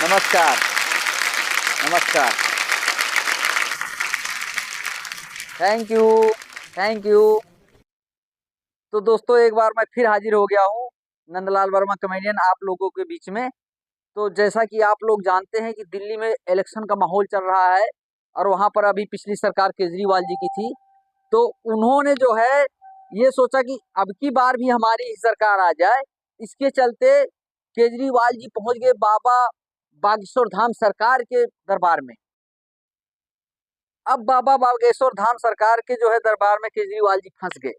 नमस्कार। नमस्कार। Thank you. Thank you. तो दोस्तों एक बार मैं फिर हाजिर हो गया हूँ, नंदलाल वर्मा कॉमेडियन, आप लोगों के बीच में। तो जैसा कि आप लोग जानते हैं कि दिल्ली में इलेक्शन का माहौल चल रहा है और वहाँ पर अभी पिछली सरकार केजरीवाल जी की थी। तो उन्होंने जो है ये सोचा कि अब की बार भी हमारी ही सरकार आ जाए। इसके चलते केजरीवाल जी पहुंच गए बाबा बागेश्वर धाम सरकार के दरबार में। अब बाबा बागेश्वर धाम सरकार के जो है दरबार में केजरीवाल जी फंस गए।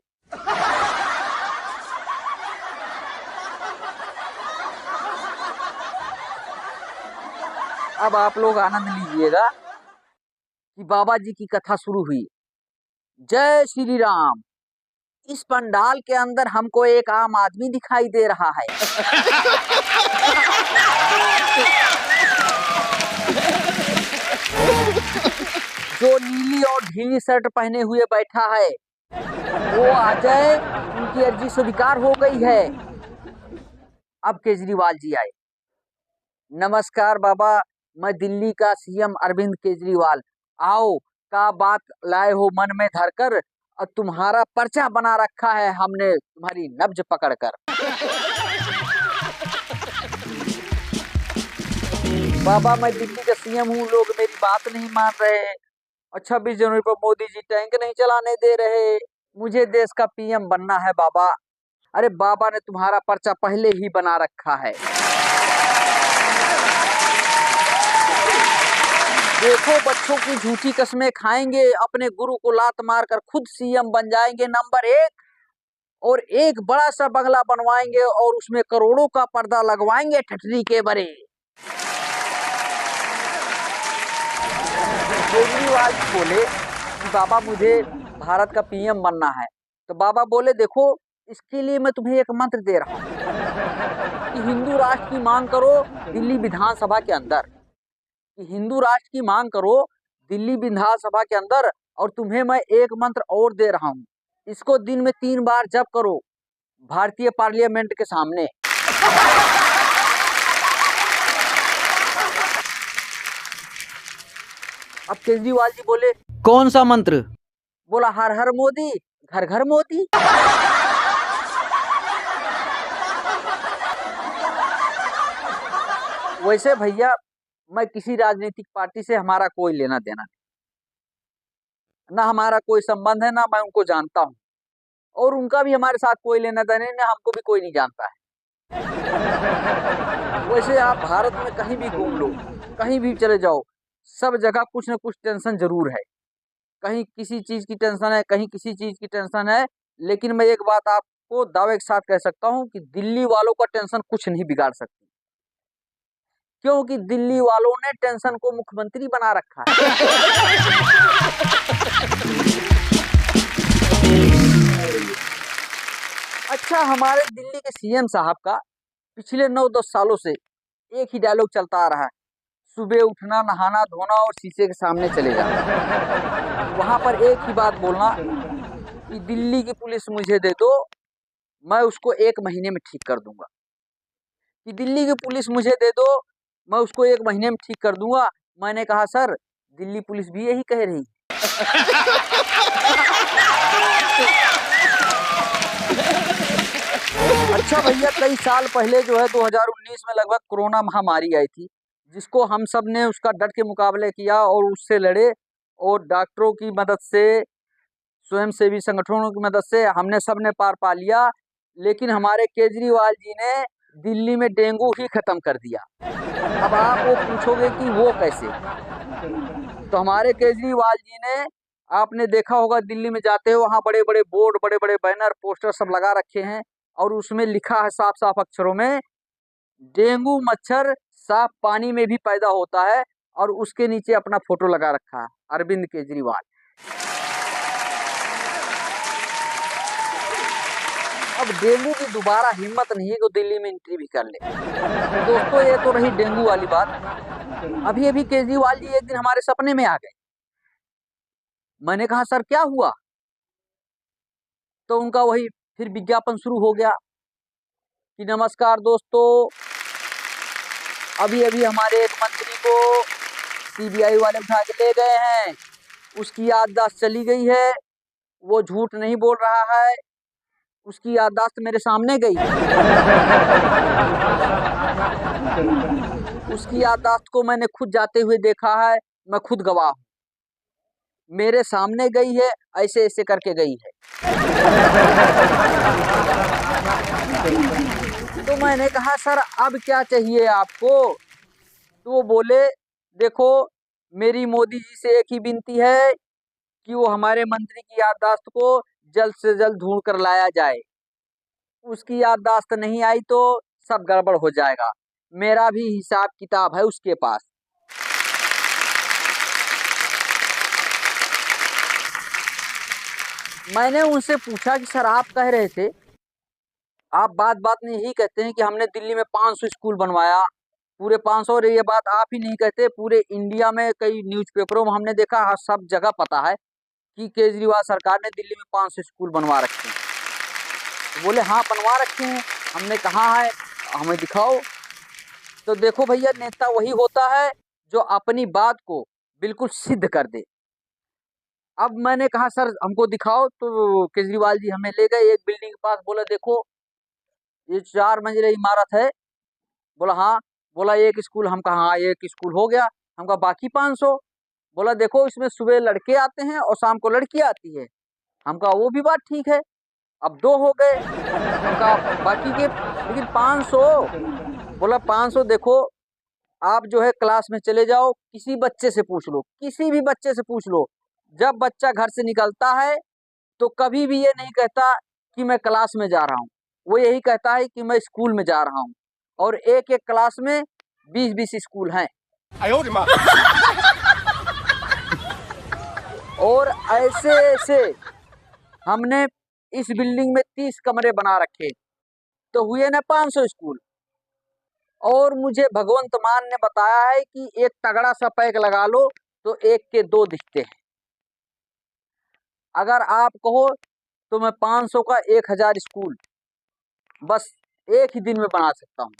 अब आप लोग आनंद लीजिएगा कि बाबा जी की कथा शुरू हुई। जय श्री राम। इस पंडाल के अंदर हमको एक आम आदमी दिखाई दे रहा है। जो नीली और ढीली शर्ट पहने हुए बैठा है वो आ जाए, उनकी अर्जी स्वीकार हो गई है। अब केजरीवाल जी आए। नमस्कार बाबा, मैं दिल्ली का सीएम अरविंद केजरीवाल। आओ, का बात लाए हो मन में धरकर, और तुम्हारा पर्चा बना रखा है हमने तुम्हारी नब्ज पकड़कर। बाबा मैं दिल्ली का सीएम हूँ, लोग मेरी बात नहीं मान रहे और 26 जनवरी पर मोदी जी टैंक नहीं चलाने दे रहे। मुझे देश का पीएम बनना है बाबा। अरे बाबा ने तुम्हारा पर्चा पहले ही बना रखा है। देखो बच्चों की झूठी कस्में खाएंगे, अपने गुरु को लात मारकर खुद सीएम बन जाएंगे नंबर 1, और एक बड़ा सा बंगला बनवाएंगे और उसमें करोड़ों का पर्दा लगवाएंगे ठठरी के बरे। केजरीवाल बोले कि बाबा मुझे भारत का पीएम बनना है। तो बाबा बोले देखो, इसके लिए मैं तुम्हें एक मंत्र दे रहा हूँ कि हिंदू राष्ट्र की मांग करो दिल्ली विधानसभा के अंदर, कि हिंदू राष्ट्र की मांग करो दिल्ली विधानसभा के अंदर। और तुम्हें मैं एक मंत्र और दे रहा हूँ, इसको दिन में 3 बार जप करो भारतीय पार्लियामेंट के सामने। अब केजरीवाल जी बोले कौन सा मंत्र? बोला हर हर मोदी, घर घर मोदी। वैसे भैया मैं किसी राजनीतिक पार्टी से हमारा कोई लेना देना नहीं, ना हमारा कोई संबंध है, ना मैं उनको जानता हूँ, और उनका भी हमारे साथ कोई लेना देना नहीं, ना हमको भी कोई नहीं जानता है। वैसे आप भारत में कहीं भी घूम लो, कहीं भी चले जाओ, सब जगह कुछ न कुछ टेंशन जरूर है। कहीं किसी चीज की टेंशन है, कहीं किसी चीज की टेंशन है। लेकिन मैं एक बात आपको दावे के साथ कह सकता हूँ कि दिल्ली वालों का टेंशन कुछ नहीं बिगाड़ सकती, क्योंकि दिल्ली वालों ने टेंशन को मुख्यमंत्री बना रखा है। अच्छा, हमारे दिल्ली के सीएम साहब का पिछले 9-10 सालों से एक ही डायलॉग चलता आ रहा है, सुबह उठना, नहाना धोना और शीशे के सामने चले जाना। वहां पर एक ही बात बोलना कि दिल्ली की पुलिस मुझे दे दो, मैं उसको 1 महीने में ठीक कर दूंगा। कि दिल्ली की पुलिस मुझे दे दो, मैं उसको 1 महीने में ठीक कर दूंगा। मैंने कहा सर, दिल्ली पुलिस भी यही कह रही है। अच्छा भैया, कई साल पहले जो है 2019 में लगभग कोरोना महामारी आई थी, जिसको हम सब ने उसका डट के मुकाबले किया और उससे लड़े, और डॉक्टरों की मदद से, स्वयंसेवी संगठनों की मदद से हमने सब ने पार पा लिया। लेकिन हमारे केजरीवाल जी ने दिल्ली में डेंगू ही खत्म कर दिया। अब आप वो पूछोगे कि वो कैसे? तो हमारे केजरीवाल जी ने, आपने देखा होगा दिल्ली में जाते हो, वहाँ बड़े बड़े बोर्ड, बड़े बड़े बैनर, पोस्टर सब लगा रखे हैं, और उसमें लिखा है साफ साफ अक्षरों में, डेंगू मच्छर साफ पानी में भी पैदा होता है, और उसके नीचे अपना फोटो लगा रखा है, अरविंद केजरीवाल। अब डेंगू की दोबारा हिम्मत नहीं है कि दिल्ली में एंट्री भी कर ले। तो दोस्तों ये तो रही डेंगू वाली बात। अभी अभी केजरीवाल जी एक दिन हमारे सपने में आ गए। मैंने कहा सर क्या हुआ? तो उनका वही फिर विज्ञापन शुरू हो गया कि नमस्कार दोस्तों, अभी अभी हमारे एक मंत्री को सीबीआई वाले उठा के ले गए हैं, उसकी याददाश्त चली गई है, वो झूठ नहीं बोल रहा है, उसकी याददाश्त मेरे सामने गई है। उसकी याददाश्त को मैंने खुद जाते हुए देखा है, मैं खुद गवाह हूँ। मेरे सामने गई है, ऐसे ऐसे करके गई है। तो मैंने कहा सर अब क्या चाहिए आपको? तो वो बोले देखो मेरी मोदी जी से एक ही विनती है कि वो हमारे मंत्री की याददाश्त को जल्द से जल्द ढूंढ कर लाया जाए। उसकी याददाश्त नहीं आई तो सब गड़बड़ हो जाएगा। मेरा भी हिसाब किताब है उसके पास। मैंने उनसे पूछा कि सर आप कह रहे थे, आप बात बात में यही कहते हैं कि हमने दिल्ली में 500 स्कूल बनवाया, पूरे 500। और ये बात आप ही नहीं कहते, पूरे इंडिया में कई न्यूज़पेपरों में हमने देखा, सब जगह पता है कि केजरीवाल सरकार ने दिल्ली में 500 स्कूल बनवा रखे हैं। तो बोले हाँ बनवा रखे हैं। हमने कहा है हमें दिखाओ। तो देखो भैया नेता वही होता है जो अपनी बात को बिल्कुल सिद्ध कर दे। अब मैंने कहा सर हमको दिखाओ, तो केजरीवाल जी हमें ले गए एक बिल्डिंग के पास, बोला देखो ये 4 मंजिला इमारत है। बोला हाँ। बोला एक स्कूल। हम कहा हाँ एक स्कूल हो गया। हम कहा बाकी 500? बोला देखो इसमें सुबह लड़के आते हैं और शाम को लड़की आती है। हम कहा वो भी बात ठीक है, अब 2 हो गए। हम कहा बाकी के लेकिन 500। बोला 500 देखो आप जो है क्लास में चले जाओ, किसी बच्चे से पूछ लो, किसी भी बच्चे से पूछ लो, जब बच्चा घर से निकलता है तो कभी भी ये नहीं कहता कि मैं क्लास में जा रहा हूँ, वो यही कहता है कि मैं स्कूल में जा रहा हूँ। और एक एक क्लास में 20-20 स्कूल हैं। और ऐसे ऐसे हमने इस बिल्डिंग में 30 कमरे बना रखे, तो हुए ना 500 स्कूल। और मुझे भगवंत मान ने बताया है कि एक तगड़ा सा पैक लगा लो तो एक के 2 दिखते हैं। अगर आप कहो तो मैं 500 का 1000 स्कूल बस एक ही दिन में बना सकता हूँ।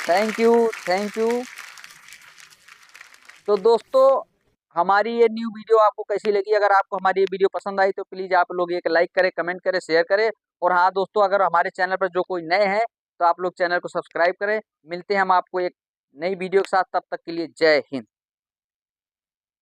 Thank you, thank you. तो दोस्तों हमारी ये न्यू वीडियो आपको कैसी लगी? अगर आपको हमारी ये वीडियो पसंद आई तो प्लीज़ आप लोग एक लाइक करें, कमेंट करें, शेयर करें। और हाँ दोस्तों अगर हमारे चैनल पर जो कोई नए हैं तो आप लोग चैनल को सब्सक्राइब करें। मिलते हैं हम आपको एक नई वीडियो के साथ, तब तक के लिए जय हिंद।